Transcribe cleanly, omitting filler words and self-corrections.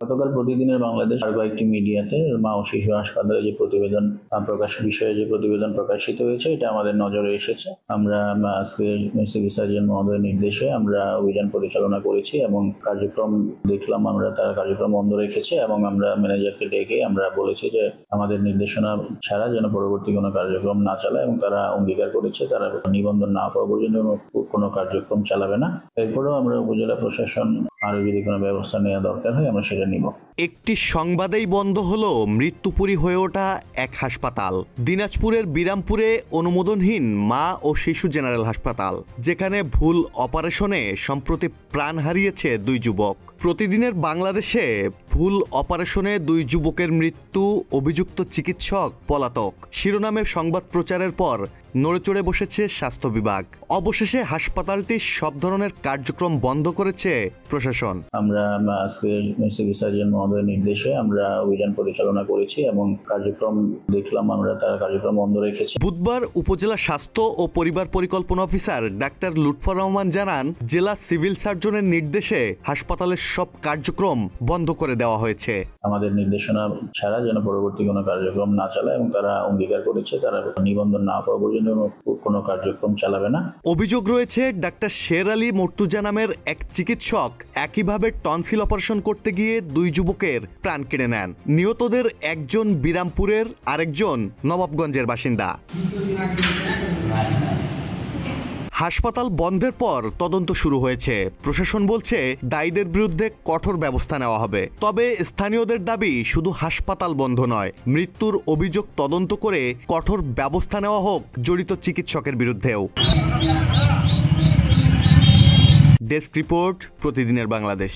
গতকাল প্রতিদিনের বাংলাদেশ আর কয়েকটি মিডিয়াতে মা ও শিশু হাসপাতালে যে প্রতিবেদন বিষয়ে যে প্রতিবেদন প্রকাশিত হয়েছে, এটা আমাদের নজরে এসেছে। আমরা আজকে সিভিল সার্জন মহোদয়ের নির্দেশে আমরা অভিযান পরিচালনা করেছি এবং কার্যক্রম দেখলাম, আমরা তার কার্যক্রম বন্ধ রেখেছি এবং আমরা ম্যানেজারকে ডেকে আমরা বলেছি যে আমাদের নির্দেশনা ছাড়া যেন পরবর্তী কোনো কার্যক্রম না চালায়, এবং তারা অঙ্গীকার করেছে তারা নিবন্ধন না পাওয়া পর্যন্ত কোনো কার্যক্রম চালাবে না। এরপরেও আমরা উপজেলা প্রশাসন আরো যদি কোনো ব্যবস্থা নেওয়া দরকার হয় আমরা সেটা নিব। একটি সংবাদেই বন্ধ হলো মৃত্যুপুরী হয়ে ওঠা এক হাসপাতাল। দিনাজপুরের বিরামপুরে অনুমোদনহীন মা ও শিশু জেনারেল হাসপাতাল, যেখানে ভুল অপারেশনে সম্প্রতি প্রাণ হারিয়েছে দুই যুবক। প্রতিদিনের বাংলাদেশে ভুল অপারেশনে দুই যুবকের মৃত্যু, অভিযুক্ত চিকিৎসক পলাতক শিরোনামে সংবাদ প্রচারের পর নড়েচড়ে বসেছে স্বাস্থ্য বিভাগ। অবশেষে হাসপাতালটি সব ধরনের কার্যক্রম বন্ধ করেছে প্রশাসন। আমরা আজকে সিভিল সার্জন মহোদয়ের নির্দেশে আমরা অভিযান পরিচালনা করেছি এবং কার্যক্রম দেখলাম, আমরা তার কার্যক্রম বন্ধ রেখেছি। বুধবার উপজেলা স্বাস্থ্য ও পরিবার পরিকল্পনা অফিসার ডাক্তার লুৎফর রহমান জানান, জেলা সিভিল সার্জনের নির্দেশে হাসপাতালের সব কার্যক্রম বন্ধ করে দেওয়া হয়েছে। আমাদের নির্দেশনা ছাড়া যেন পরবর্তী কোনো কার্যক্রম না চালায়, এবং তারা অঙ্গীকার করেছে তারা নিবন্ধন না পাওয়া পর্যন্ত কোনো কার্যক্রম চালাবে না। অভিযোগ রয়েছে ডাক্তার শের আলী মর্তুজা নামের এক চিকিৎসক একইভাবে টনসিল অপারেশন করতে গিয়ে দুই যুবকের প্রাণ কেড়ে নেন। নিহতদের একজন বিরামপুরের, আরেকজন নবাবগঞ্জের বাসিন্দা। হাসপাতাল বন্ধের পর তদন্ত শুরু হয়েছে। প্রশাসন বলছে দায়ীদের বিরুদ্ধে কঠোর ব্যবস্থা নেওয়া হবে। তবে স্থানীয়দের দাবি শুধু হাসপাতাল বন্ধ নয়, মৃত্যুর অভিযোগ তদন্ত করে কঠোর ব্যবস্থা নেওয়া হোক জড়িত চিকিৎসকের বিরুদ্ধেও। ডেস্ক রিপোর্ট, প্রতিদিনের বাংলাদেশ।